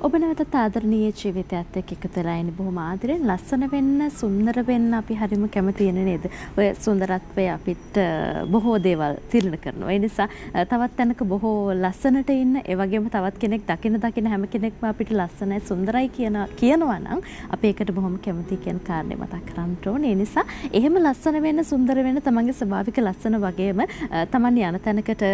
ඔබ නැවතත් ආදරණීය ජීවිතයත් එක්ක එකතු වෙලා ඉන්නේ බොහොම ආදරෙන්. ලස්සන වෙන්න, සුන්දර වෙන්න අපි හරිම කැමති නේද? ඔය සුන්දරත්වය අපිට බොහෝ දේවල් තිරණ කරනවා. ඒ නිසා තවත් තැනක බොහෝ ලස්සනට ඉන්න, ඒ වගේම තවත් කෙනෙක් දකින හැම කෙනෙක්ම අපිට ලස්සනයි, සුන්දරයි කියනවා නම් අපි ඒකට බොහොම කැමති කියන කාරණේ මතක් කරගන්න ඕනේ. ඒ නිසා එහෙම ලස්සන වෙන්න, සුන්දර වෙන්න තමන්ගේ ස්වභාවික ලස්සන වගේම තමන් යන තැනකට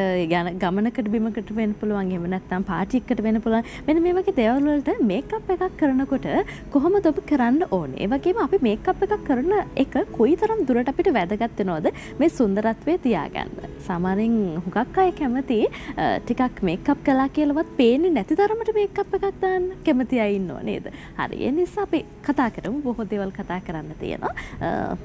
ගමනකට බිමකට වෙන්න පුළුවන්. එහෙම නැත්නම් පාටි එකකට වෙන්න පුළුවන්. මෙන්න මේ වගේ දේවල් වලට මේකප් එකක් කරනකොට කොහොමද ඔබ කරන්න ඕනේ? ඒ වගේම අපි මේකප් එකක් කරන එක කොයිතරම් දුරට අපිට වැදගත් වෙනවද මේ සුන්දරත්වය තියාගන්න? සාමාන්‍යයෙන් හුඟක් අය කැමති ටිකක් මේකප් කළා කියලාවත් පේන්නේ නැති තරමට මේකප් එකක් දාන්න කැමති අය ඉන්නව නේද? හරි. ඒ නිසා අපි කතා කරමු. බොහෝ දේවල් කතා කරන්න තියෙනවා.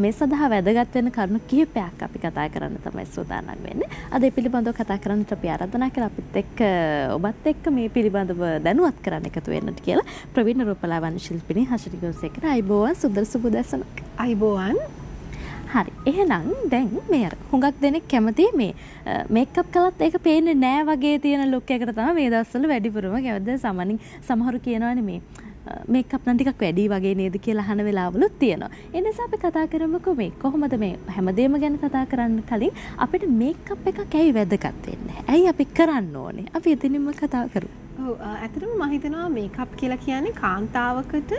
මේ සඳහා වැදගත් වෙන කරුණු කිහිපයක් අපි කතා කරන්න තමයි සූදානම් වෙන්නේ. අද මේ පිළිබඳව කතා කරන්නට අපි ආරාධනා කළා අපිත් එක්ක ඔබත් එක්ක මේ පිළිබඳව දැනුවත් කරන්න එකතු වෙන්නට කියලා ප්‍රවීණ රූපලාවන්‍ය ශිල්පිනී හෂරි ගෝසේකර. අයිබෝවන් සුන්දර සුබදසනක්. අයිබෝවන්. හරි. එහෙනම් දැන් මේ හුඟක් දෙනෙක් කැමති මේ මේකප් කළත් ඒක පේන්නේ නෑ වගේ තියෙන ලුක් එකකට තමයි මේ දවස්වල වැඩිපුරම කැමති. සාමාන්‍යයෙන් සමහරු කියනවානේ මේ මේකප් නම් ටිකක් වැඩි වගේ නේද කියලා අහන වෙලාවලුත් තියෙනවා. ඒ නිසා අපි කතා කරමුකෝ මේ කොහොමද මේ හැමදේම ගැන කතා කරන්න කලින් අපිට මේකප් එකක් ඇයි වැදගත් වෙන්නේ? ඇයි අපි කරන්න ඕනේ? අපි එතනින්ම කතා කරමු. ඔව් ඇත්තටම මම හිතනවා මේකප් කියලා කියන්නේ කාන්තාවකට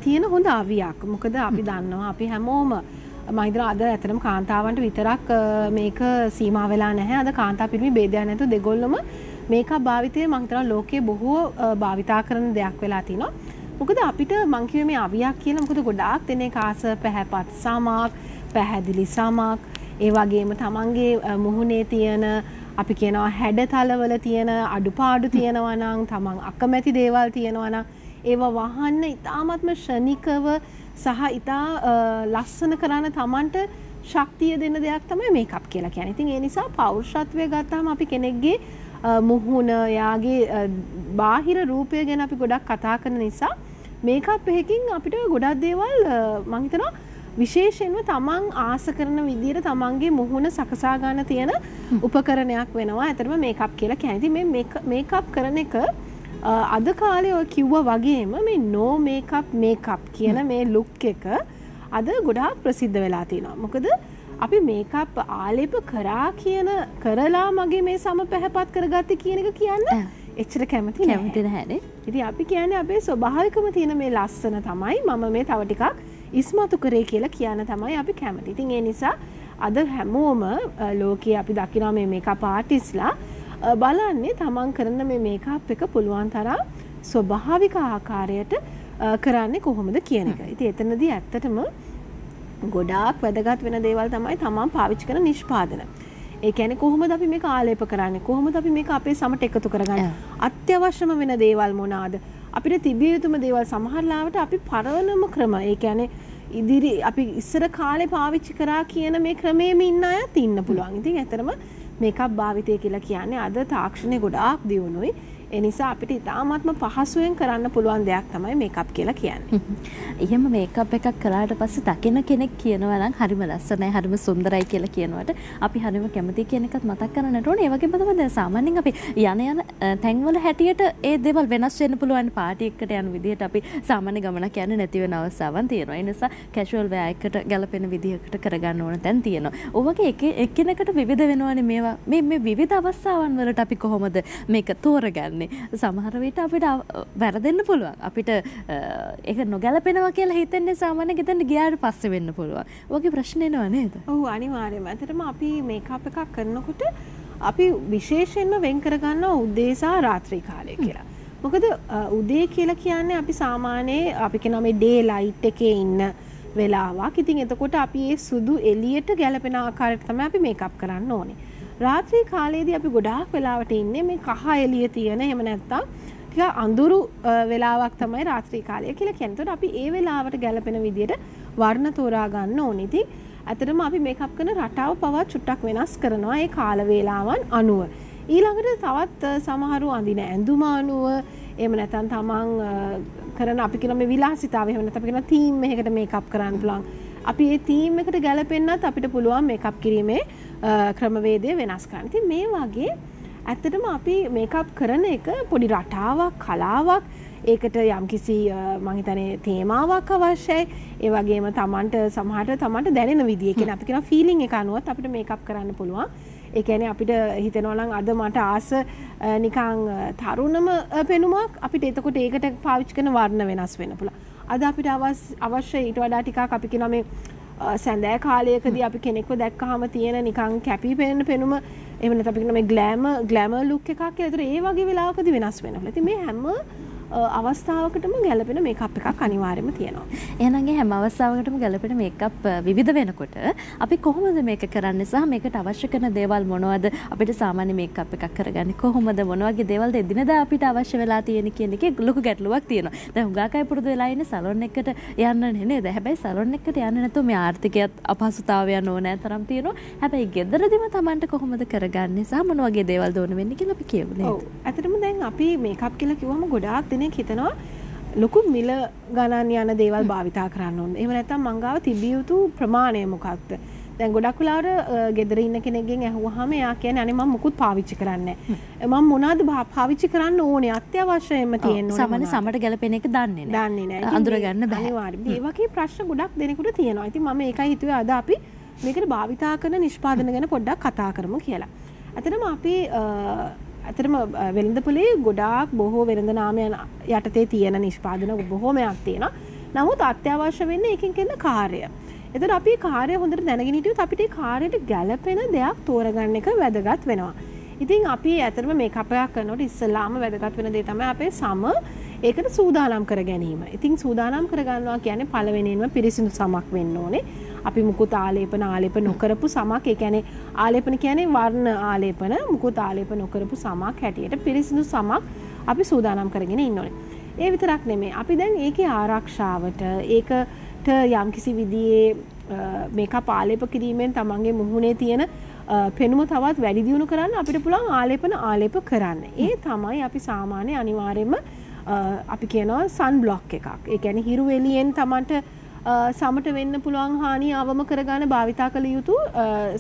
තියෙන හොඳ අවියක්. මොකද අපි දන්නවා අපි හැමෝම මම හිතනවා අද ඇත්තටම කාන්තාවන්ට විතරක් මේක සීමා වෙලා නැහැ. අද කාන්තා පිරිමි ભેදයක් නැතුව දෙගොල්ලම මේකප් භාවිතය මම හිතනවා ලෝකයේ බොහෝ භාවිතා කරන දෙයක් වෙලා තිනවා. මොකද අපිට මං කිව්වේ මේ අවියක් කියලා මොකද ගොඩාක් දෙනෙක් ආස පැහැපත් සමක්, පැහැදිලි සමක්, ඒ වගේම තමන්ගේ මුහුණේ තියෙන අපි කියනවා හැඩතලවල තියෙන අඩුපාඩු තියෙනවා නම්, තමන් අකමැති දේවල් තියෙනවා නම් ඒවා වහන්න ඉතාමත්ම ශනිකව සහ ඉතා ලස්සන කරන තමන්ට ශක්තිය දෙන දෙයක් තමයි මේකප් කියලා කියන්නේ. ඉතින් ඒ නිසා පෞරුෂත්වය ගත්තාම අපි කෙනෙක්ගේ මුහුණ, යාගේ බාහිර රූපය ගැන අපි ගොඩක් කතා කරන නිසා මේකප් එකකින් අපිට ගොඩක් දේවල් මම හිතනවා විශේෂයෙන්ම තමන් ආස කරන විදිහට තමන්ගේ මුහුණ සකසා ගන්න තියෙන උපකරණයක් වෙනවා. ඇත්තටම මේකප් කියලා කියන්නේ. ඉතින් මේ මේකප් කරන එක අද කාලේ ඔය කිව්වා වගේම මේ no makeup කියන මේ ලුක් එක අද ගොඩාක් ප්‍රසිද්ධ වෙලා තියෙනවා. මොකද අපි මේකප් ආලේප කරලා මගේ මේ සම පැහැපත් කරගත්තේ කියන එක කියන්න එච්චර කැමති නැහැ. ඉතින් අපි කියන්නේ අපේ ස්වභාවිකම තියෙන මේ ලස්සන තමයි මම මේ තව ටිකක් ඉස්මතු කරේ කියලා කියන්න තමයි අපි කැමති. ඉතින් ඒ නිසා අද හැමෝම ලෝකයේ අපි දකිනවා මේ මේකප් ආටිස්ලා බලන්නේ තමන් කරන මේ මේකප් එක පුළුවන් තරම් ස්වභාවික ආකාරයට කරන්නේ කොහොමද කියන එක. ඉතින් එතනදී ඇත්තටම ගොඩාක් වැදගත් වෙන දේවල් තමයි තමන් පාවිච්චි කරන නිෂ්පාදන. ඒ කියන්නේ කොහොමද අපි මේක ආලේප කරන්නේ? කොහොමද අපි මේක අපේ සමට එකතු කරගන්නේ? අත්‍යවශ්‍යම වෙන දේවල් මොනවාද? අපිට තිබිය යුතුම දේවල් සමහර ලාවට අපි පරණම ක්‍රම. ඒ කියන්නේ අපි ඉස්සර කාලේ පාවිච්චි කරා කියන මේ ක්‍රමයේම ඉන්න අයත් ඉන්න පුළුවන්. ඉතින් ඇත්තටම මේකප් භාවිතය කියලා කියන්නේ අද තාක්ෂණය ගොඩාක් දියුණුයි. ඒ නිසා අපිට ඉතාමත්ම පහසුවෙන් කරන්න පුළුවන් දෙයක් තමයි මේකප් කියලා කියන්නේ. එහෙම මේකප් එකක් කළාට පස්සේ දකින කෙනෙක් කියනවා නම් හරිම ලස්සනයි, හරිම සුන්දරයි කියලා කියනවට අපි හරිම කැමති කියන එකත් මතක් කරගන්නට ඕනේ. ඒ වගේම තමයි දැන් සාමාන්‍යයෙන් අපි යන තැන්වල හැටියට ඒ දේවල් වෙනස් වෙන්න පුළුවන්. පාටි එකකට යන විදිහට අපි සාමාන්‍ය ගමනක් යන්නේ නැති වෙන අවස්ථාවන් තියෙනවා. ඒ නිසා කැෂුවල් වෙයා එකට ගැලපෙන විදිහකට කරගන්න ඕන තැන් තියෙනවා. ඔය වගේ එක්කෙනෙකුට විවිධ වෙනවනේ මේවා. මේ විවිධ අවස්ථාවන් වලට අපි කොහොමද මේක තෝරගන්නේ? සමහර විට අපිට වැරදෙන්න පුළුවන්. අපිට ඒක නොගැලපෙනවා කියලා හිතන්නේ සාමාන්‍යයෙන් හිතන්නේ ගියාට පස්සේ වෙන්න පුළුවන්. ඔයගේ ප්‍රශ්න එනවා නේද? ඔව් අනිවාර්යයෙන්ම. ඇත්තටම අපි මේකප් එකක් කරනකොට අපි විශේෂයෙන්ම වෙන් කරගන්නවා උදේ සහ රාත්‍රී කාලය කියලා. මොකද උදේ කියලා කියන්නේ අපි සාමාන්‍යයෙන් අපි කියන මේ ඩේ ලයිට් එකේ ඉන්න වෙලාවක්. ඉතින් එතකොට අපි මේ සුදු එළියට ගැලපෙන ආකාරයට තමයි අපි මේකප් කරන්න ඕනේ. රාත්‍රී කාලයේදී අපි ගොඩාක් වෙලාවට ඉන්නේ මේ කහ එළිය තියෙන, එහෙම නැත්නම් ටික අඳුරු වෙලාවක් තමයි රාත්‍රී කාලය කියලා කියන්නේ. ඒතකොට අපි ඒ වෙලාවට ගැලපෙන විදිහට වර්ණ තෝරා ගන්න ඕනේ. ඉතින් ඇත්තටම අපි මේකප් කරන රටාව පවා චුට්ටක් වෙනස් කරනවා ඒ කාල වේලාවන් අනුව. ඊළඟට තවත් සමහරු අඳින ඇඳුම අනුව, එහෙම නැත්නම් තමන් කරන අපි කියන මේ විලාසිතාව, එහෙම නැත්නම් අපි කියන තීම් එකකට මේකප් කරන්න පුළුවන්. අපි ඒ තීම් එකට ගැලපෙන්නත් අපිට පුළුවන් මේකප් කිරීමේ ක්‍රමවේදය වෙනස් කරන්න. ඉතින් මේ වගේ ඇත්තටම අපි මේකප් කරන එක පොඩි රටාවක්, කලාවක්, ඒකට යම්කිසි මම හිතන්නේ තේමාවක් අවශ්‍යයි. ඒ වගේම තමන්ට දැනෙන විදිය කියන්නේ අපි කියන ෆීලිං එක අනුවත් අපිට මේකප් කරන්න පුළුවන්. ඒ කියන්නේ අපිට හිතෙනවා නම් අද මට ආස නිකන් තරුණම පෙනුමක් අපිට එතකොට ඒකට පාවිච්චි කරන වර්ණ වෙනස් වෙන්න පුළුවන්. අද අපිට අවශ්‍ය ඊට වඩා ටිකක් අපි කියනවා මේ සැඳෑ කාලයකදී අපි කෙනෙක්ව දැක්කහම තියෙන නිකන් කැපී පෙනෙන පෙනුම එහෙම නැත්නම් අපි කියන මේ ග්ලැමර් ලුක් එකක් කියලා. ඒතර ඒ වගේ වෙලාවකදී වෙනස් වෙනවා. ඉතින් මේ හැම අවස්ථාවකටම ගැළපෙන මේකප් එකක් අනිවාර්යයෙන්ම තියෙනවා. එහෙනම් හැම අවස්ථාවකටම ගැළපෙන මේකප් විවිධ වෙනකොට අපි කොහොමද මේක කරන්නේ සහ මේකට අවශ්‍ය කරන දේවල් මොනවද? අපිට සාමාන්‍ය මේකප් එකක් කරගන්නේ කොහොමද? මොන වගේ දේවල්ද එදිනදා අපිට අවශ්‍ය වෙලා තියෙන කියන එකේ ලොකු ගැටලුවක් තියෙනවා. දැන් හුඟක් අය පුරුදු වෙලා ඉන්නේ සලොන් එකට යන්න නේද? හැබැයි සලොන් එකට යන්නේ නැතුව මේ ආර්ථිකයත් අපහසුතාවයන් ඕනෑ තරම් තියෙනවා. හැබැයි ගෙදරදිම Tamanට කොහොමද කරගන්නේ සහ මොන වගේ දේවල්ද ඕන වෙන්නේ කියලා අපි කියමු නේද? ඔව්. ඇත්තටම දැන් අපි මේකප් කියලා කිව්වම ගොඩාක් දෙනෙක් හිතනවා ලොකු මිල ගණන් යන දේවල් භාවිතා කරන්න ඕනේ. එහෙම නැත්නම් මංගාව තිබිය යුතු ප්‍රමාණය මොකක්ද? දැන් ගොඩක් වෙලාවට ගෙදර ඉන්න කෙනෙක්ගෙන් ඇහුවාම එයා කියන්නේ අනේ මම මුකුත් පාවිච්චි කරන්නේ නැහැ. මම මොනවද පාවිච්චි කරන්න ඕනේ? අත්‍යවශ්‍යයෙන්ම තියෙන්න ඕනේ. සාමාන්‍ය සමට ගැලපෙන එක දන්නේ නැහැ. අඳුර ගන්න බෑ. අනිවාර්යයෙන්. ඒ වගේ ප්‍රශ්න ගොඩක් දෙනෙකුට තියෙනවා. ඉතින් මම ඒකයි හිතුවේ අද අපි මේකට භාවිතා කරන නිෂ්පාදන ගැන පොඩ්ඩක් කතා කරමු කියලා. ඇත්තටම අපි ඇත්තටම වෙළඳපොලේ ගොඩාක් බොහෝ වෙළඳ නාමයන් යටතේ තියෙන නිෂ්පාදන බොහෝමයක් තියෙනවා. නමුත් අත්‍යවශ්‍ය වෙන්නේ එකකින් කියන කාර්යය. එතකොට අපි කාර්යය හොඳට දැනගෙන හිටියොත් අපිට ඒ කාර්යයට ගැළපෙන දෙයක් තෝරගන්න එක වැදගත් වෙනවා. ඉතින් අපි ඇත්තටම මේකප් එකක් කරනකොට ඉස්සෙල්ලාම වැදගත් වෙන දේ තමයි අපේ සම ඒකට සූදානම් කර ගැනීම. ඉතින් සූදානම් කර ගන්නවා කියන්නේ පළවෙනියෙන්ම පිරිසිදු සමක් වෙන්න ඕනේ. අපි මුකුත් ආලේපන නොකරපු සමක්. ඒ කියන්නේ ආලේපන කියන්නේ වර්ණ ආලේපන මුකුත් ආලේපන නොකරපු සමක් හැටියට පිරිසිදු සමක් අපි සූදානම් කරගෙන ඉන්න ඕනේ. ඒ විතරක් නෙමෙයි. අපි දැන් ඒකේ ආරක්ෂාවට ඒකට යම්කිසි විදිහේ මේකප් ආලේප කිරීමෙන් තමන්ගේ මුහුණේ තියෙන පෙනුම තවත් වැඩි දියුණු කරන්න අපිට පුළුවන් ආලේප කරන්න. ඒ තමයි අපි සාමාන්‍ය අනිවාර්යයෙන්ම අපි කියනවා සන් බ්ලොක් එකක්. ඒ කියන්නේ හිරු එළියෙන් තමන්ට සමට වෙන්න පුළුවන් හානිය අවම කරගන්න භාවිතා කළ යුතු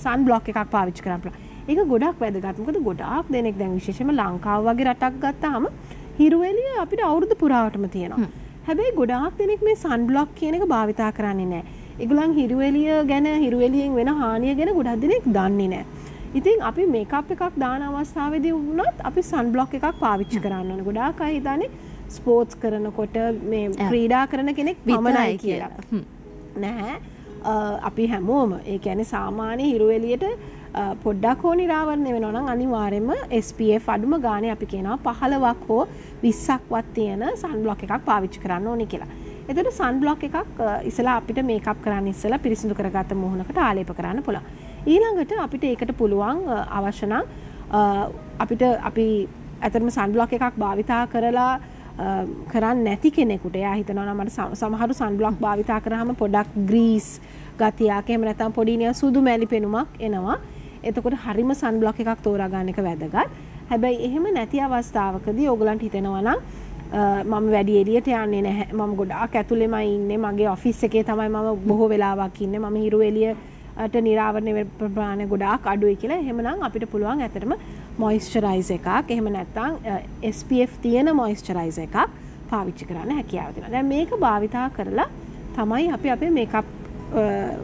සන් බ්ලොක් එකක් පාවිච්චි කරන්න පුළුවන්. ඒක ගොඩක් වැදගත්. මොකද ගොඩාක් දෙනෙක් දැන් විශේෂයෙන්ම ලංකාව වගේ රටක් ගත්තාම හිරු එළිය අපිට අවුරුදු පුරාවටම තියෙනවා. හැබැයි ගොඩාක් දෙනෙක් මේ සන් බ්ලොක් කියන එක භාවිතා කරන්නේ නැහැ. ඒගොල්ලන් හිරු එළිය ගැන හිරු එළියෙන් වෙන හානිය ගැන ගොඩක් දෙනෙක් දන්නේ නැහැ. ඉතින් අපි මේකප් එකක් දාන අවස්ථාවේදී වුණත් අපි සන් බ්ලොක් එකක් පාවිච්චි කරන්න ඕනේ. ගොඩාක් අය හිතන්නේ ස්පෝර්ට්ස් කරනකොට මේ ක්‍රීඩා කරන කෙනෙක් පමණයි කියලා. නැහැ. අපි හැමෝම ඒ කියන්නේ සාමාන්‍ය හිරු එළියට පොඩ්ඩක් හෝ නිරාවරණය වෙනවා නම් අනිවාර්යයෙන්ම SPF අඩුම ගානේ අපි කියනවා 15ක් හෝ 20ක්වත් තියෙන සන් බ්ලොක් එකක් පාවිච්චි කරන්න ඕනේ කියලා. එතකොට සන් බ්ලොක් එකක් ඉස්සලා අපිට මේකප් කරන්න ඉස්සලා පිරිසිදු කරගත්ත මුහුණකට ආලේප කරන්න පුළුවන්. ඊළඟට අපිට ඒකට පුළුවන් අවශ්‍ය නම් අපි ඇත්තටම සන් බ්ලොක් එකක් භාවිතා කරලා කරන්නේ නැති කෙනෙකුට එයා හිතනවා නම් මට සමහරු සන් බ්ලොක් භාවිතා කරාම පොඩක් ග්‍රීස් ගතියක් එහෙම නැත්නම් පොඩි නිකන් සුදු මැලි පෙනුමක් එනවා. එතකොට හරිම සන් බ්ලොක් එකක් තෝරා ගන්න එක වැදගත්. හැබැයි එහෙම නැති අවස්ථාවකදී ඕගලන්ට හිතෙනවා නම් මම වැඩි එළියට යන්නේ නැහැ. මම ගොඩාක් ඇතුළෙමයි ඉන්නේ. මගේ ඔෆිස් එකේ තමයි මම බොහෝ වෙලාවක් ඉන්නේ. මම හිරු එළියට නිරාවරණය වෙන ප්‍රමාණය ගොඩාක් අඩුයි කියලා. එහෙමනම් අපිට පුළුවන් ඇත්තටම මොයිස්චරයිසර් එකක් එහෙම නැත්නම් SPF තියෙන මොයිස්චරයිසර් එකක් පාවිච්චි කරන්න හැකියාව තියෙනවා. දැන් මේක භාවිතා කරලා තමයි අපි අපේ මේකප්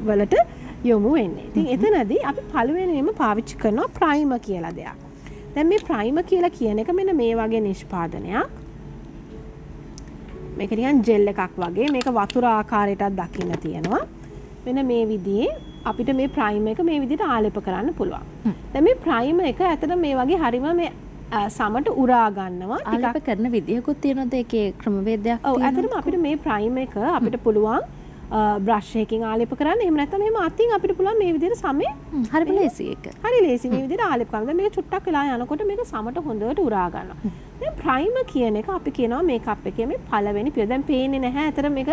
වලට යොමු වෙන්නේ. ඉතින් එතනදී අපි පළවෙනියෙන්ම පාවිච්චි කරනවා ප්‍රයිමර් කියලා දෙයක්. දැන් මේ ප්‍රයිමර් කියලා කියන එක මෙන්න මේ වගේ නිෂ්පාදනයක්. මේක නිකන් ජෙල් එකක් වගේ. මේක වතුර ආකාරයටත් දකින්න තියෙනවා. මෙන්න මේ විදිහේ අපිට මේ ප්‍රයිමර් එක මේ විදිහට ආලේප කරන්න පුළුවන්. දැන් මේ ප්‍රයිමර් එක ඇත්තට මේ වගේ හරිම මේ සමට උරා ගන්නවා. ආලේප කරන විදියකුත් තියෙනවද? ඒකේ ක්‍රමවේදයක් තියෙනවද? ඔව් ඇත්තටම අපිට මේ ප්‍රයිමර් එක අපිට පුළුවන් බ්‍රෂ් එකකින් ආලේප කරන්න. එහෙම නැත්නම් එහෙම අතින් අපිට පුළුවන් මේ විදිහට සමේ හරිම ලේසි එක. හරි ලේසි මේ විදිහට ආලේප කරන්න. දැන් මේක චුට්ටක් වෙලා යනකොට මේක සමට හොඳට උරා ගන්නවා. දැන් ප්‍රයිමර් කියන එක අපි කියනවා මේකප් එකේ මේ පළවෙනි පියවර. දැන් පේන්නේ නැහැ. ඇත්තට මේක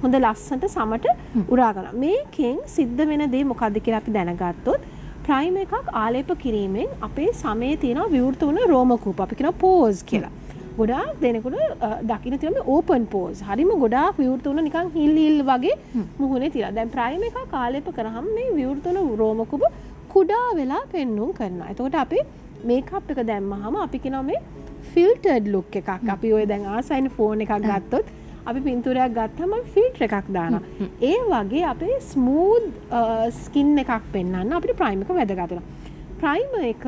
හොඳ ලස්සනට සමට උරා ගන්නවා. මේකෙන් සිද්ධ වෙන දේ මොකද්ද කියලා අපි දැනගත්තොත් ප්‍රයිමර් එකක් ආලේප කිරීමෙන් අපේ සමේ තියෙන විවෘත වුණ රෝම කූප අපි කියනවා පෝස් කියලා. ගොඩාක් දෙනෙකුට දකින්න තියෙන මේ ඕපන් පෝස්. හරිම ගොඩාක් විවෘත වුණ නිකන් හිල් වගේ මුහුණේ තියලා. දැන් ප්‍රයිමර් එකක් ආලේප කරාම මේ විවෘත වුණ රෝම කූප කුඩා වෙලා පෙන්눔 කරනවා. එතකොට අපි මේකප් එක දැම්මහම අපි කියනවා මේ ෆිල්ටර්ඩ් ලුක් එකක්. අපි ඔය දැන් ආසයින් ෆෝන් එකක් ගත්තොත් අපි පින්තූරයක් ගත්තම ෆිල්ටර් එකක් දානවා. ඒ වගේ අපේ ස්මූද් ස්කින් එකක් පෙන්වන්න අපිට ප්‍රයිමර් එක වැදගත් වෙනවා. ප්‍රයිමර් එක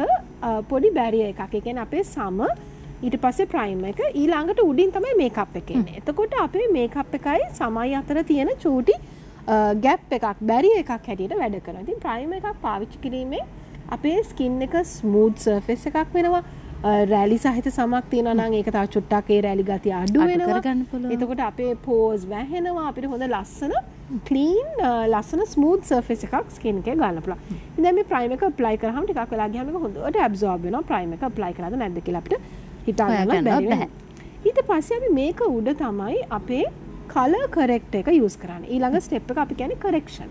පොඩි බැරියර් එකක්. ඒ කියන්නේ අපේ සම ඊට පස්සේ ප්‍රයිමර් එක ඊළඟට උඩින් තමයි මේකප් එක එන්නේ. එතකොට අපේ මේකප් එකයි සමයි අතර තියෙන චූටි ගැප් එකක් බැරියර් එකක් හැටියට වැඩ කරනවා. ඉතින් ප්‍රයිමර් එකක් පාවිච්චි කිරීමෙන් අපේ ස්කින් එක ස්මූද් සර්ෆේස් එකක් වෙනවා. රැලි සහිත සමක් තියෙනවා නම් ඒක තව චුට්ටක් ඒ රැලි ගතිය අඩු වෙනවා. එතකොට අපේ පෝස් වැහෙනවා. අපිට හොඳ ලස්සන ක්ලීන් ලස්සන ස්මූද් සර්ෆේස් එකක් ස්කින් එකේ ගන්න පුළුවන්. ඉතින් දැන් මේ ප්‍රයිමර් එක ඇප්ලයි කරාම ටිකක් වෙලා ගියාම මේක හොඳට ඇබ්සෝබ් වෙනවා. ප්‍රයිමර් එක ඇප්ලයි කරාද නැද්ද කියලා අපිට හිතා ගන්න බැරි වෙනවා. ඊට පස්සේ අපි මේක උඩ තමයි අපේ කලර් කරෙක්ටර් එක යූස් කරන්නේ. ඊළඟ ස්ටෙප් එක අපි කියන්නේ කරෙක්ෂන්.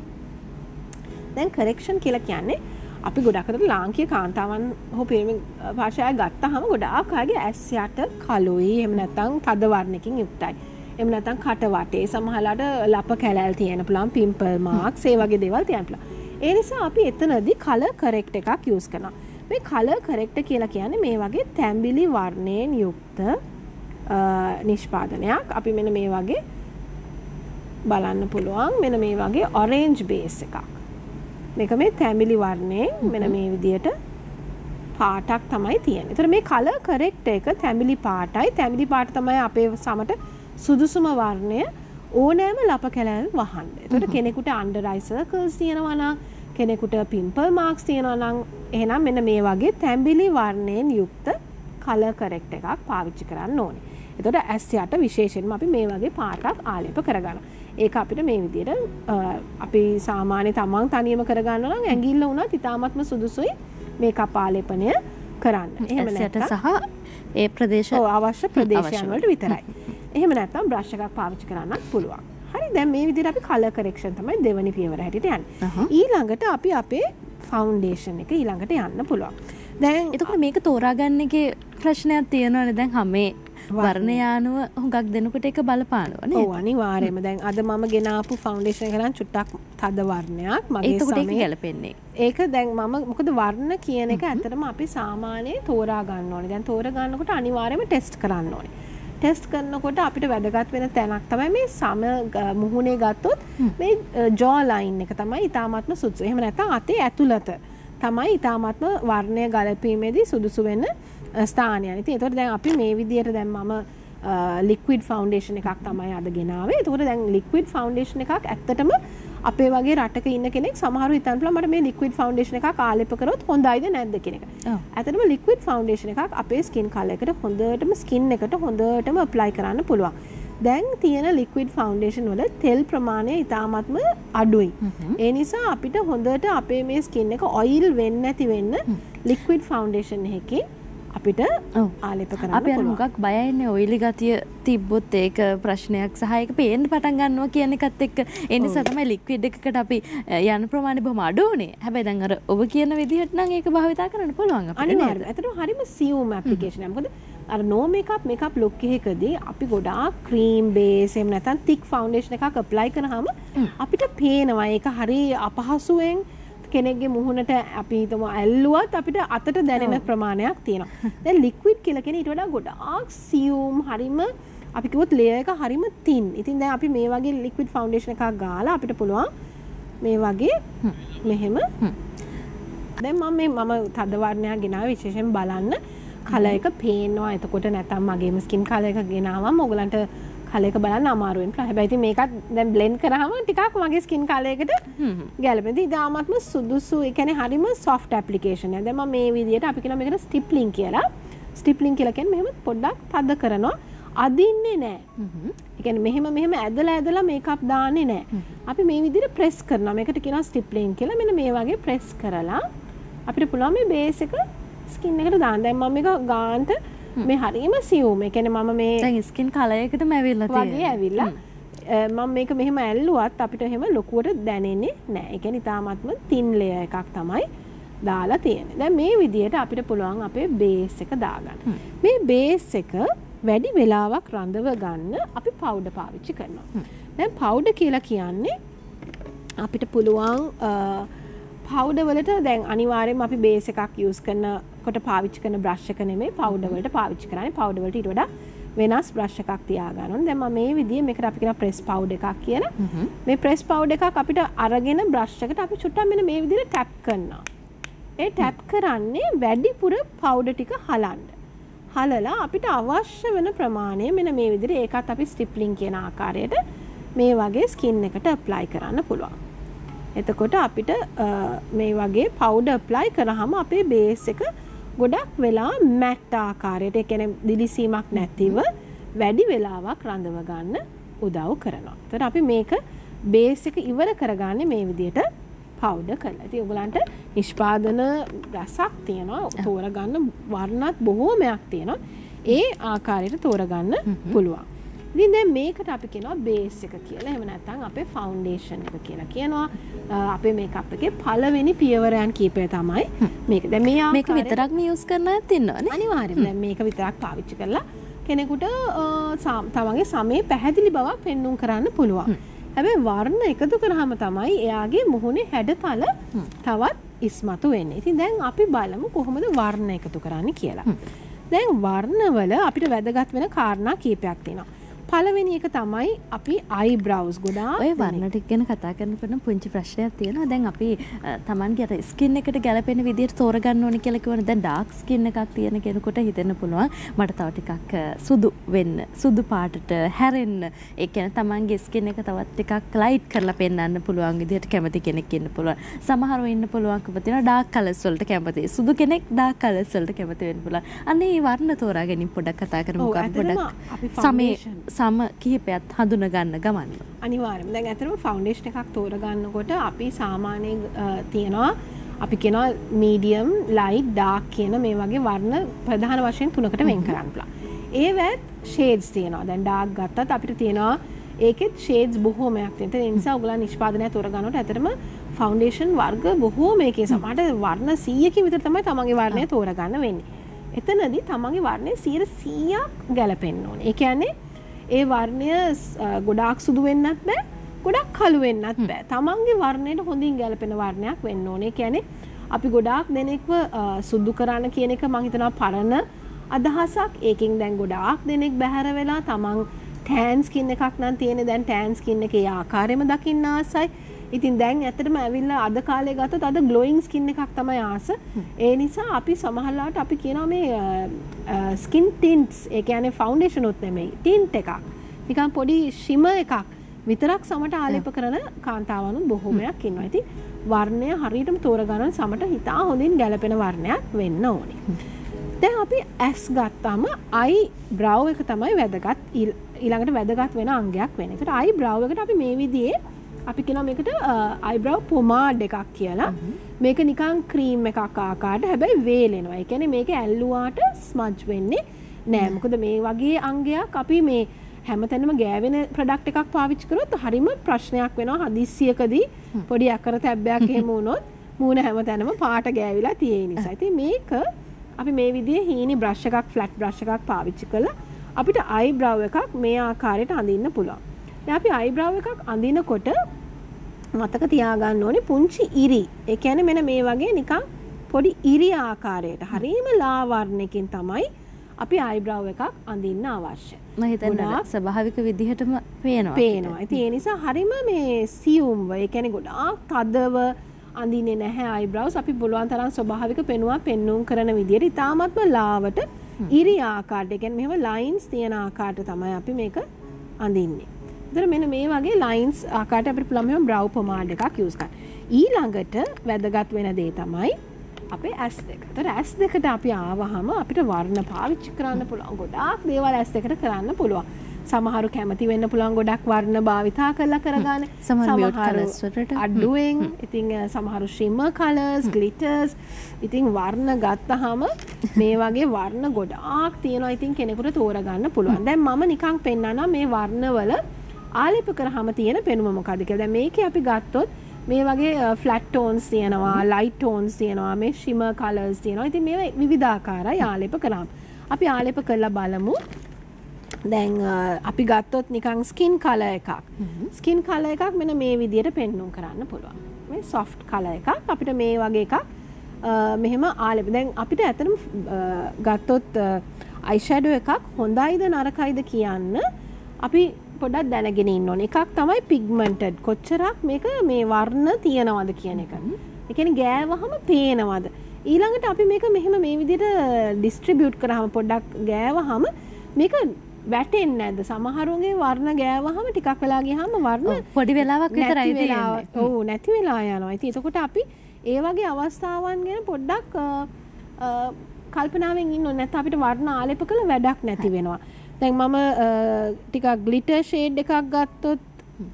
දැන් කරෙක්ෂන් කියලා කියන්නේ අපි ගොඩක් අතට ලාංකීය කාන්තාවන් හෝ පිරිමි භාෂාව ගත්තාම ගොඩාක් අයගේ ඇස් යට කළුයි එහෙම නැත්නම් තද වර්ණකින් යුක්තයි. එහෙම නැත්නම් කට වටේ සමහරලාට ලප කැලැල් තියෙන පුළුවන් පිම්පල් මාක්ස් ඒ වගේ දේවල් තියෙන පුළුවන්. ඒ නිසා අපි එතනදී කලර් කරෙක්ටර් එකක් යූස් කරනවා. මේ කලර් කරෙක්ටර් කියලා කියන්නේ මේ වගේ තැඹිලි වර්ණයෙන් යුක්ත නිෂ්පාදනයක්. අපි මෙන්න මේ වගේ බලන්න පුළුවන් මෙන්න මේ වගේ ඔරෙන්ජ් බේස් එකක්. මේක මේ තැඹිලි වර්ණයෙන් මෙන්න මේ විදියට පාටක් තමයි තියෙන්නේ. ඒතර මේ කලර් කරෙක්ටර් එක තැඹිලි පාටයි. තැඹිලි පාට තමයි අපේ සමට සුදුසුම වර්ණය ඕනෑම ලප කැලැල් වහන්න. ඒතර කෙනෙකුට අන්ඩර් අයි සර්කල්ස් තියෙනවා නම් කෙනෙකුට පිම්පල් මාක්ස් තියෙනවා නම් එහෙනම් මෙන්න මේ වගේ තැඹිලි වර්ණයෙන් යුක්ත කලර් කරෙක්ටර් එකක් පාවිච්චි කරන්න ඕනේ. එතකොට ඇස් යට විශේෂයෙන්ම අපි මේ වගේ පාටක් ආලේප කරගන්නවා. ඒක අපිට මේ විදිහට අපි සාමාන්‍ය තමන් තනියම කරගන්න නම් ඇඟිල්ල උනත් ඉතාමත්ම සුදුසුයි මේකප් ආලේපනය කරන්න. එහෙම නැත්නම් සහ ඒ ප්‍රදේශ අවශ්‍ය ප්‍රදේශයන් වලට විතරයි. එහෙම නැත්නම් බ්‍රෂ් එකක් පාවිච්චි කරන්නත් පුළුවන්. හරි දැන් මේ විදිහට අපි කලර් කරෙක්ෂන් තමයි දෙවෙනි පියවර හැටියට යන්නේ. ඊළඟට අපි අපේ ෆවුන්ඩේෂන් එක ඊළඟට යන්න පුළුවන්. දැන් එතකොට මේක තෝරාගන්න එකේ ප්‍රශ්නයක් තියෙනවනේ. දැන් හැමේ වර්ණ යානුව හුඟක් දෙනකොට ඒක බලපානවා නේද? ඔව් අනිවාර්යයෙන්ම. දැන් අද මම ගෙන ආපු ෆවුන්ඩේෂන් එක නම් චුට්ටක් තද වර්ණයක් මගේ සමේ. ඒක ගැලපෙන්නේ. ඒක දැන් මම මොකද වර්ණ කියන එක ඇත්තටම අපි සාමාන්‍යයෙන් තෝරා ගන්න ඕනේ. දැන් තෝරා ගන්නකොට අනිවාර්යයෙන්ම ටෙස්ට් කරන්න ඕනේ. ටෙස්ට් කරනකොට අපිට වැදගත් වෙන තැනක් තමයි මේ සම මුහුණේ ගත්තොත් මේ ජෝ ලයින් එක තමයි ඊටාත්ම සුදුසු. එහෙම නැත්නම් අතේ ඇතුළත තමයි ඊටාත්ම වර්ණය ගලපීමේදී සුදුසු වෙන ස්ථානයන්. ඉතින් ඒතකොට දැන් අපි මේ විදියට දැන් මම ලික්විඩ් ෆවුන්ඩේෂන් එකක් තමයි අද ගෙනාවේ. ඒතකොට දැන් ලික්විඩ් ෆවුන්ඩේෂන් එකක් ඇත්තටම අපේ වගේ රටක ඉන්න කෙනෙක් සමහරව හිතන්න පුළුවන් මට මේ ලික්විඩ් ෆවුන්ඩේෂන් එකක් ආලේප කරොත් හොඳයිද නැද්ද කියන එක. ඇත්තටම ලික්විඩ් ෆවුන්ඩේෂන් එකක් අපේ ස්කින් කලර් එකට හොඳටම ස්කින් එකට හොඳටම ඇප්ලයි කරන්න පුළුවන්. දැන් තියෙන ලික්විඩ් ෆවුන්ඩේෂන් වල තෙල් ප්‍රමාණය ඉතාමත්ම අඩුයි. ඒ නිසා අපිට හොඳට අපේ මේ ස්කින් එක ඔයිල් වෙන්නේ නැති වෙන්න ලික්විඩ් ෆවුන්ඩේෂන් එකකින් අපිට ආලේප කරන්න අපි හුඟක් බයයිනේ ඔයිලි ගතිය තිබ්බොත් ඒක ප්‍රශ්නයක් සහ ඒක පේන්න පටන් ගන්නවා කියන එකත් එක්ක ඒ නිසා තමයි ලික්විඩ් එකකට අපි යන ප්‍රමාණය බොහොම අඩුනේ. හැබැයි දැන් අර ඔබ කියන විදිහට නම් ඒක භාවිතා කරන්න පුළුවන් අපිට. අනිවාර්යයෙන්. ඒතරම් හරිම සියුම් ඇප්ලිකේෂන් එක. මොකද අර no makeup ලුක් එකකදී අපි ගොඩාක් ක්‍රීම් බේස් එහෙම නැත්නම් thick foundation එකක් apply කරාම අපිට පේනවා ඒක හරි අපහසුයෙන් කෙනෙක්ගේ මුහුණට අපි හිතමු ඇල්ලුවත් අපිට අතට දැනෙන ප්‍රමාණයක් තියෙනවා. දැන් ලික්විඩ් කියලා කියන්නේ ඊට වඩා ගොඩාක් සියුම් හරිම අපි කිව්වොත් ලේයර් එක හරිම තින්. ඉතින් දැන් අපි මේ වගේ ලික්විඩ් ෆවුන්ඩේෂන් එකක් ගාලා අපිට පුළුවන් මේ වගේ මෙහෙම දැන් මම තද වර්ණයක් ගෙනාවේ විශේෂයෙන් බලන්න කලර් එක පේනවා. එතකොට නැත්තම් මගේම ස්කින් කලර් එක ගෙනාවම ඔයගලන්ට කලර් එක බලන්න අමාරු වෙනවා. හැබැයි ඉතින් මේකත් දැන් බ්ලෙන්ඩ් කරාම ටිකක් මගේ ස්කින් කලර් එකට ගැලපෙනවා. ඉතින් ඉතාමත්ම සුදුසු. ඒ කියන්නේ හරිම සොෆ්ට් ඇප්ලිකේෂන් එක. දැන් මම මේ විදියට අපි කියනවා මේකට ස්ටිප්ලින් කියලා. ස්ටිප්ලින් කියලා කියන්නේ මෙහෙම පොඩ්ඩක් තද කරනවා. අදින්නේ නැහැ. ඒ කියන්නේ මෙහෙම ඇදලා මේකප් දාන්නේ නැහැ. අපි මේ විදියට ප්‍රෙස් කරනවා. මේකට කියනවා ස්ටිප්ලින් කියලා. මෙන්න මේ වගේ ප්‍රෙස් කරලා අපිට පුළුවන් මේ බේස් එක ස්කින් එකට දාන්න. දැන් මම මේක ගාන්ට මේ හරිම සියුම්. ඒ කියන්නේ මම මේ දැන් ස්කින් කලර් එකටම ඇවිල්ලා තියෙනවා. වගේ ඇවිල්ලා මම මේක මෙහෙම ඇල්ලුවත් අපිට එහෙම ලොකුවට දැනෙන්නේ නැහැ. ඒ කියන්නේ ඊටාත්ම තින් ලේයර් එකක් තමයි දාලා තියෙන්නේ. දැන් මේ විදියට අපිට පුළුවන් අපේ බේස් එක දාගන්න. මේ බේස් එක වැඩි වෙලාවක් රඳව ගන්න අපි පවුඩර් පාවිච්චි කරනවා. දැන් පවුඩර් කියලා කියන්නේ අපිට පුළුවන් පවුඩර් වලට දැන් අනිවාර්යයෙන්ම අපි බේස් එකක් යූස් කරන කොට පාවිච්චි කරන බ්‍රෂ් එක නෙමෙයි පවුඩර් වලට පාවිච්චි කරන්නේ. පවුඩර් වලට ඊට වඩා වෙනස් බ්‍රෂ් එකක් තියාගන්න ඕනේ. දැන් මම මේ විදිහේ මේකට අපි කියන ප්‍රෙස් පවුඩර් එකක් කියලා. මේ ප්‍රෙස් පවුඩර් එකක් අපිට අරගෙන බ්‍රෂ් එකට අපි චුට්ටක් මෙන්න මේ විදිහට ටැප් කරනවා. ඒ ටැප් කරන්නේ වැඩිපුර පවුඩර් ටික හලන්න. හලලා අපිට අවශ්‍ය වෙන ප්‍රමාණය මෙන්න මේ විදිහට ඒකත් අපි ස්ටිප්ලින් කියන ආකාරයට මේ වගේ ස්කින් එකට ඇප්ලයි කරන්න පුළුවන්. එතකොට අපිට මේ වගේ පවුඩර් ඇප්ලයි කරාම අපේ බේස් එක ගොඩක් වෙලා මැට් ආකාරයට ඒ කියන්නේ දිලිසීමක් නැතිව වැඩි වෙලාවක් රඳව ගන්න උදව් කරනවා. එතකොට අපි මේක බේස් එක ඉවර කරගන්නේ මේ විදිහට පවුඩර් කරලා. ඉතින් ඔයගලන්ට නිෂ්පාදන රසක් තියෙනවා. තෝරගන්න වර්ණත් බොහෝමයක් තියෙනවා. ඒ ආකාරයට තෝරගන්න පුළුවන්. ඉතින් දැන් මේකට අපි කියනවා බේස් එක කියලා. එහෙම නැත්නම් අපේ ෆවුන්ඩේෂන් එක කියලා කියනවා. අපේ මේකප් එකේ පළවෙනි පියවරයන් කීපය තමයි මේක. දැන් මේක විතරක්ම යූස් කරන්න ඇත් ඉන්නවනේ. අනිවාර්යයෙන්. දැන් මේක විතරක් පාවිච්චි කරලා කෙනෙකුට තමන්ගේ සමේ පැහැදිලි බවක් පෙන්වන්න කරන්න පුළුවන්. හැබැයි වර්ණ එකතු කරාම තමයි එයාගේ මුහුණේ හැඩතල තවත් ඉස්මතු වෙන්නේ. ඉතින් දැන් අපි බලමු කොහොමද වර්ණ එකතු කරන්නේ කියලා. දැන් වර්ණවල අපිට වැදගත් වෙන කාරණා කීපයක් තියෙනවා. පළවෙනි එක තමයි අපි අයිබ්‍රවුස් ගොඩාක් ඔය වර්ණ ටික ගැන කතා කරනකොට පුංචි ප්‍රශ්නයක් තියෙනවා. දැන් අපි Tamanගේ අර ස්කින් එකට ගැලපෙන විදිහට තෝරගන්න ඕනේ කියලා කිව්වනේ. දැන් ඩාර්ක් ස්කින් එකක් තියෙන කෙනෙකුට හිතෙන්න පුළුවන් මට තව ටිකක් සුදු වෙන්න, සුදු පාටට හැරෙන්න. ඒ කියන්නේ Tamanගේ ස්කින් එක තවත් ටිකක් ලයිට් කරලා පෙන්වන්න පුළුවන් විදිහට කැමති කෙනෙක් ඉන්න පුළුවන්. සමහරව ඉන්න පුළුවන්කම තියෙනවා ඩාර්ක් කලර්ස් වලට කැමති. සුදු කෙනෙක් ඩාර්ක් කලර්ස් වලට කැමති වෙන්න පුළුවන්. අන්න ඒ වර්ණ තෝරා ගැනීම පොඩ්ඩක් කතා කරමු. පොඩ්ඩක් සම කිහිපයක් හඳුන ගන්න ගමන්. අනිවාර්යයෙන්ම. දැන් ඇත්තටම ෆවුන්ඩේෂන් එකක් තෝරගන්නකොට අපි සාමාන්‍යයෙන් තියනවා අපි කියනවා මීඩියම්, ලයිට්, ඩාර්ක් කියන මේ වගේ වර්ණ ප්‍රධාන වශයෙන් තුනකට වෙන් කරන්න පුළුවන්. ඒවත් ෂේඩ්ස් තියෙනවා. දැන් ඩාර්ක් ගත්තත් අපිට තියෙනවා ඒකෙත් ෂේඩ්ස් බොහෝමයක් තියෙනවා. ඒ නිසා ඔයගොල්ලෝ නිෂ්පාදනය තෝරගන්නකොට ඇත්තටම ෆවුන්ඩේෂන් වර්ග බොහෝමයකින් සමහරට වර්ණ 100කින් විතර තමයි තමන්ගේ වර්ණය තෝරගන්න වෙන්නේ. එතනදී තමන්ගේ වර්ණය 100%ක් ගැලපෙන්න ඕනේ. ඒ කියන්නේ ඒ වර්ණය ගොඩාක් සුදු වෙන්නත් බෑ, ගොඩක් කළු වෙන්නත් බෑ. තමන්ගේ වර්ණයට හොඳින් ගැලපෙන වර්ණයක් වෙන්න ඕනේ. ඒ කියන්නේ අපි ගොඩාක් දෙනෙක්ව සුදු කරන්න කියන එක මම හිතනවා පරණ අදහසක්. ඒකෙන් දැන් ගොඩාක් දෙනෙක් බැහැර වෙලා තමන් ටෑන් ස්කින් එකක් නම් තියෙන්නේ. දැන් ටෑන් ස්කින් එකේ ආකාරයෙන්ම දකින්න ආසයි. ඉතින් දැන් ඇත්තටම ඇවිල්ලා අද කාලේ ගත්තොත් අද ග්ලෝයින් ස්කින් එකක් තමයි ආස. ඒ නිසා අපි සමහරවිට අපි කියනවා මේ ස්කින් ටින්ට්ස්, ඒ කියන්නේ ෆවුන්ඩේෂන් උත් නෙමෙයි, ටින්ට් එකක්. නිකන් පොඩි ෂිමර් එකක් විතරක් සමට ආලේප කරන කාන්තාවනුත් බොහෝමයක් ඉන්නවා. ඉතින් වර්ණය හරියටම තෝරගන්න සමට හිතා හොඳින් ගැලපෙන වර්ණයක් වෙන්න ඕනේ. දැන් අපි ඇස් ගත්තාම අයි බ්‍රව් එක තමයි වැදගත් ඊළඟට වැදගත් වෙන අංගයක් වෙන්නේ. ඒකට අයි බ්‍රව් එකට අපි මේ විදිහේ අපි කියනවා මේකට අයිබ්‍රව් පොමාඩ් එකක් කියලා. මේක නිකන් ක්‍රීම් එකක් ආකාරයට හැබැයි වේලෙනවා. ඒ කියන්නේ මේක ඇල්ලුවාට ස්මජ් වෙන්නේ නෑ. මොකද මේ වගේ අංගයක් අපි මේ හැමතැනම ගෑවෙන ප්‍රොඩක්ට් එකක් පාවිච්චි කරොත් හරිම ප්‍රශ්නයක් වෙනවා. හදිස්සියකදී පොඩි අකර තැබ්බයක් එහෙම වුණොත් මූණ හැමතැනම පාට ගෑවිලා තියෙන නිසා. ඉතින් මේක අපි මේ විදිහේ හීනි බ්‍රෂ් එකක්, ෆ්ලැට් බ්‍රෂ් එකක් පාවිච්චි කළා අපිට අයිබ්‍රව් එකක් මේ ආකාරයට අඳින්න පුළුවන්. දැන් අපි අයිබ්‍රව් එකක් අඳිනකොට මතක තියාගන්න ඕනේ පුංචි ඉරි. ඒ කියන්නේ මෙන්න මේ වගේ නිකන් පොඩි ඉරි ආකාරයට හරීම ලා වර්ණකින් තමයි අපි අයිබ්‍රව් එකක් අඳින්න අවශ්‍ය. මම හිතන්නේ ස්වභාවික විදිහටම පේනවා. පේනවා. ඉතින් ඒ නිසා හරීම මේ සියුම්ව, ඒ කියන්නේ ගොඩාක් තදව අඳින්නේ නැහැ අයිබ්‍රව්ස්. අපි පුළුවන් තරම් ස්වභාවික පෙනුමක් පෙන්වුම් කරන විදිහට ඉතාමත්ම ලාවට ඉරි ආකාරයට, ඒ කියන්නේ මෙහෙම ලයින්ස් තියෙන ආකාරයට තමයි අපි මේක අඳින්නේ. ඉතින් මෙන්න මේ වගේ ලයින්ස් ආකාරයට අපිට පුළුවන් මෙහෙම බ්‍රව් පොමාඩ් එකක් යූස් කරන්න. ඊළඟට වැදගත් වෙන දේ තමයි අපේ ඇස් දෙක. ඒතර ඇස් දෙකට අපි ආවහම අපිට වර්ණ පාවිච්චි කරන්න පුළුවන්. ගොඩාක් දේවල් ඇස් දෙකට කරන්න පුළුවන්. සමහරු කැමති වෙන්න පුළුවන් ගොඩක් වර්ණ භාවිතා කරලා කරගන්න. සමහරු අඩුවෙන්, ඉතින් සමහරු ෂිමර් කලර්ස්, ග්ලිටර්ස්. ඉතින් වර්ණ ගත්තාම මේ වගේ වර්ණ ගොඩාක් තියෙනවා. ඉතින් කෙනෙකුට තෝරගන්න පුළුවන්. දැන් මම නිකන් පෙන්නනවා මේ වර්ණවල ආලේප කරාම තියෙන පෙනුම මොකද්ද කියලා. දැන් මේකේ අපි ගත්තොත් මේ වගේ ෆ්ලැට් ටෝන්ස් තියෙනවා, ලයිට් ටෝන්ස් තියෙනවා, මේ ෂිමර් කලර්ස් තියෙනවා. ඉතින් මේවා විවිධාකාරයි ආලේප කරාම. අපි ආලේප කරලා බලමු. දැන් අපි ගත්තොත් නිකන් ස්කින් කලර් එකක්. ස්කින් කලර් එකක් මෙන්න මේ විදිහට පෙන්වුම් කරන්න පුළුවන්. මේ සොෆ්ට් කලර් එකක් අපිට මේ වගේ එකක් මෙහෙම ආලෙප. දැන් අපිට ඇත්තටම ගත්තොත් අයිෂැඩෝ එකක් හොඳයිද නරකයිද කියන්න අපි පොඩ්ඩක් දැනගෙන ඉන්න ඕනේ. එකක් තමයි පිග්මන්ටඩ්. කොච්චරක් මේක මේ වර්ණ තියනවද කියන එක. ඒ කියන්නේ ගෑවහම පේනවද? ඊළඟට අපි මේක මෙහෙම මේ විදිහට ඩිස්ට්‍රිබියුට් කරාම පොඩ්ඩක් ගෑවහම මේක වැටෙන්නේ නැද්ද? සමහරුන්ගේ වර්ණ ගෑවහම ටිකක් වෙලා ගියාම වර්ණ පොඩි වෙලාවක් විතරයි තියෙන්නේ. ඔව් නැති වෙලා යනවා. ඉතින් එතකොට අපි ඒ වගේ අවස්ථාවන් ගැන පොඩ්ඩක් කල්පනාවෙන් ඉන්න ඕනේ. නැත්නම් අපිට වර්ණ ආලේප කළ වැඩක් නැති වෙනවා. දැන් මම ටිකක් ග්ලිටර් ෂේඩ් එකක් ගත්තොත්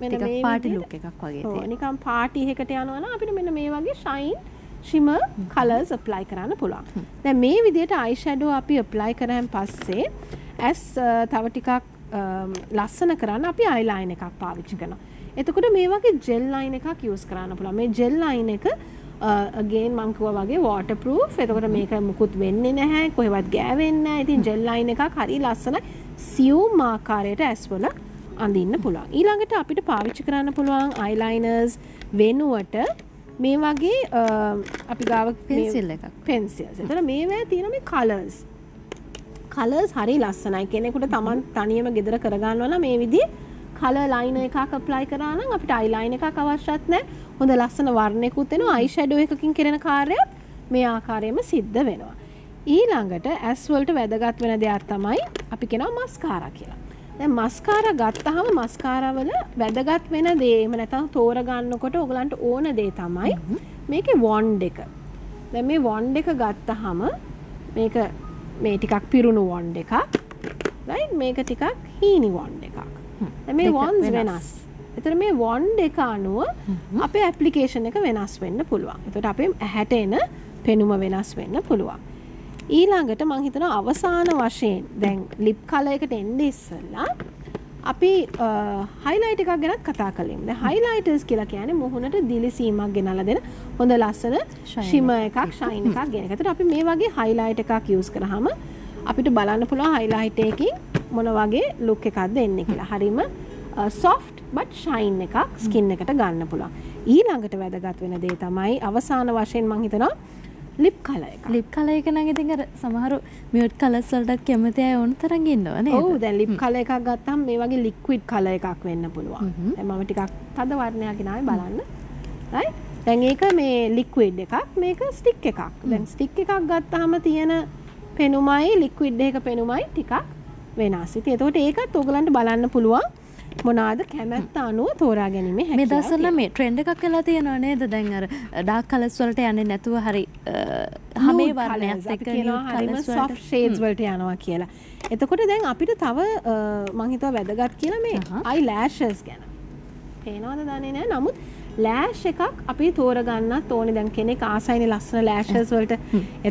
මෙන්න මේ පාටි ලුක් එකක් වගේ තියෙනවා. නිකන් පාටි එකකට යනවා නම් අපිට මෙන්න මේ වගේ ෂයින් shimmer colors apply කරන්න පුළුවන්. දැන් මේ විදිහට eye shadow අපි apply කරාන් පස්සේ as තව ටිකක් ලස්සන කරන්න අපි eyeliner එකක් පාවිච්චි කරනවා. එතකොට මේ වගේ gel line එකක් use කරන්න පුළුවන්. මේ gel line එක again මම කිව්වා වගේ waterproof. එතකොට මේක මුකුත් වෙන්නේ නැහැ. කොහෙවත් ගෑවෙන්නේ නැහැ. ඉතින් gel line එකක් හරි ලස්සනයි. සියුම් ආකාරයට ඇස් වල අඳින්න පුළුවන්. ඊළඟට අපිට පාවිච්චි කරන්න පුළුවන් eyeliners වෙනුවට මේ වගේ අපි ගාව පෙන්සිල් එකක්. පෙන්සිල්ස්. එතන මේවා තියෙන මේ කලර්ස් හරි ලස්සනයි. කෙනෙකුට Taman තනියම ගෙදර කරගන්නවා නම් මේ විදිහේ කලර් ලයිනර් එකක් ඇප්ලයි කරා නම් අපිට අයිලයිනර් එකක් අවශ්‍යත් නැහැ. හොඳ ලස්සන වර්ණයකුත් එනවා. අයි ෂැඩෝ එකකින් කරන කාර්යය මේ ආකාරයෙන්ම සිද්ධ වෙනවා. ඊළඟට ඇස් වලට වැදගත් වෙන දෙයක් තමයි අපි කියනවා මස්කාරා කියලා. දැන් මස්කාරා ගත්තාම මස්කාරා වල වැදගත් වෙන දේ එහෙම නැත්නම් තෝරගන්නකොට ඔයගලන්ට ඕන දේ තමයි මේකේ වොන්ඩ් එක. දැන් මේ වොන්ඩ් එක ගත්තාම මේක මේ ටිකක් පිරුණු වොන්ඩ් එකක්. රයිට් මේක ටිකක් හීනි වොන්ඩ් එකක්. දැන් මේ වොන්ඩ්ස් වෙනස්. එතන මේ වොන්ඩ් එක අනුව අපේ ඇප්ලිකේෂන් එක වෙනස් වෙන්න පුළුවන්. එතකොට අපේ ඇහැට එන පෙනුම වෙනස් වෙන්න පුළුවන්. ඊළඟට මම හිතනවා අවසාන වශයෙන් දැන් ලිප් කලර් එකට එන්නේ ඉස්සෙල්ලා අපි හයිලයිට් එකක් ගැන කතා කළෙමු. දැන් හයිලයිටර්ස් කියලා කියන්නේ මුහුණට දිලිසීමක් ගෙනල්ලා දෙන හොඳ ලස්සන ෂිමර් එකක්, ෂයින් එකක් ගෙන එක. ඒකට අපි මේ වගේ හයිලයිට් එකක් යූස් කරාම අපිට බලන්න පුළුවන් හයිලයිට් එකකින් මොන වගේ ලුක් එකක්ද එන්නේ කියලා. හරිම soft but shine එකක් ස්කින් එකට ගන්න පුළුවන්. ඊළඟට වැදගත් වෙන දේ තමයි අවසාන වශයෙන් මම හිතනවා ලිප් කලර් එක. ලිප් කලර් එක නම් ඉතින් අර සමහරු මියුට් කලර්ස් වලට කැමති අය ඕන තරම් ඉන්නවා නේද? ඔව් දැන් ලිප් කලර් එකක් ගත්තාම මේ වගේ ලික්විඩ් කලර් එකක් වෙන්න පුළුවන්. දැන් මම ටිකක් තද වර්ණයක් ගෙනාවේ බලන්න. right? දැන් ඒක මේ ලික්විඩ් එකක් මේක ස්ටික් එකක්. දැන් ස්ටික් එකක් ගත්තාම තියෙන පෙනුමයි ලික්විඩ් එකක පෙනුමයි ටිකක් වෙනස්. ඉතින් එතකොට ඒකත් ඔයගලන්ට බලන්න පුළුවන්. මොනවාද කැමැත්ත අනුව තෝරා ගැනීමේ හැකියාව. මේ දවස්වල මේ ට්‍රෙන්ඩ් එකක් වෙලා තියෙනවා නේද? දැන් අර ඩාර්ක් කලර්ස් වලට යන්නේ නැතුව හරි හැමේ වර්ණයක් එක්ක නියුට් කලර්ස් වලට soft shades වලට යනවා කියලා. එතකොට දැන් අපිට තව මම හිතුවා වැදගත් කියලා මේ eye lashes ගැන. පේනවද දන්නේ නැහැ. නමුත් ලෑෂ් එකක් අපි තෝරගන්නත් ඕනේ. දැන් කෙනෙක් ආසයිනේ ලස්සන ලෑෂස් වලට.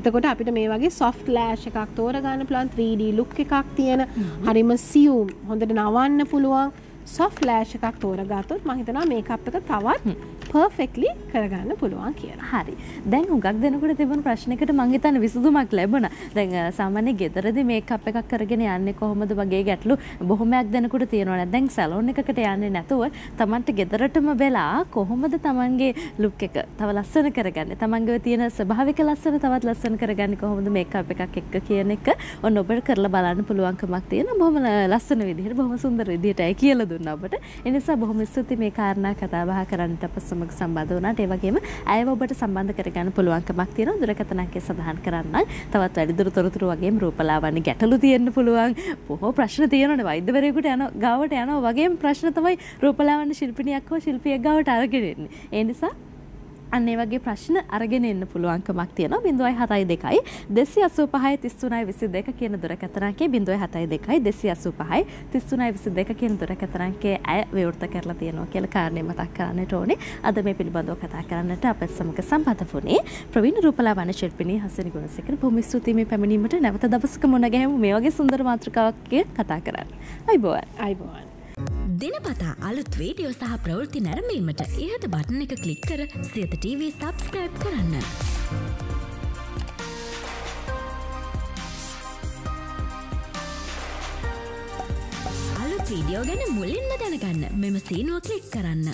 එතකොට අපිට මේ වගේ soft lash එකක් තෝරගන්න පුළුවන්. 3D look එකක් තියෙන හරිම සියුම් හොඳට නවන්න පුළුවන් soft lash එකක් තෝරගත්තොත් මම හිතනවා මේකප් එක තවත් perfectly කරගන්න පුළුවන් කියලා. හරි. දැන් හුඟක් දෙනකොට තිබුණු ප්‍රශ්නයකට මම හිතන්නේ විසඳුමක් ලැබුණා. දැන් සාමාන්‍ය ගෙදරදී මේකප් එකක් කරගෙන යන්නේ කොහොමද වගේ ගැටලු බොහොමයක් දෙනකොට තියෙනවා. දැන් සැලොන් එකකට යන්නේ නැතුව Tamanට ගෙදරටම වෙලා කොහොමද Tamanගේ look එක තව ලස්සන කරගන්නේ? Tamanගේ තියෙන ස්වභාවික ලස්සන තවත් ලස්සන කරගන්නේ කොහොමද මේකප් එකක් එක්ක කියන එක ඔන්න ඔබට කරලා බලන්න පුළුවන්කමක් තියෙනවා. බොහොම ලස්සන විදිහට බොහොම සුන්දර විදිහට අය කියලා දුන්නා ඔබට. ඒ නිසා බොහොම ස්තුතියි මේ කාරණා කතා බහ කරන්නට අප සමග සම්බන්ධ වුණාට. ඒ වගේම අයව ඔබට සම්බන්ධ කරගන්න පුළුවන්කමක් තියෙනවා. දුරකථන අංකය සඳහන් කරන්න. තවත් වැඩිදුර තොරතුරු වගේම රූපලාවන්‍ය ගැටලු තියෙන්න පුළුවන්. බොහෝ ප්‍රශ්න තියෙනවානේ. වෛද්‍යවරයෙකුට යන ගාවට යනවා වගේම ප්‍රශ්න තමයි රූපලාවන්‍ය ශිල්පිනියක් හෝ ශිල්පියෙක් ගාවට අරගෙන එන්නේ. ඒ නිසා අන්න ඒ වගේ ප්‍රශ්න අරගෙන එන්න පුළුවන්කමක් තියෙනවා. 072 285 3322 කියන දුරකථන අංකය 072 285 3322 කියන දුරකථන අංකයේ අය විවෘත කරලා තියෙනවා කියලා කාරණේ මතක් කරන්නට ඕනේ. අද මේ පිළිබඳව කතා කරන්නට අපත් සමග සම්බන්ධ වුණේ ප්‍රවීණ රූපලාවන්‍ය ශිල්පිනී හසිනි ගුණසේකර. බොහොම ස්තුතියි මේ පැමිණීමට. නැවත දවසක මුණ ගැහෙමු මේ වගේ සුන්දර මාතෘකාවක් කතා කරන්න. අයිබෝවන්. අයිබෝවන්. දිනපතා අලුත් වීඩියෝ සහ ප්‍රවෘත්ති නැරඹීමට ඉහත බටන් එක ක්ලික් කර සියත TV සබ්ස්ක්‍රයිබ් කරන්න. අලුත් වීඩියෝ ගැන මුලින්ම දැනගන්න මෙම සීනුව ක්ලික් කරන්න.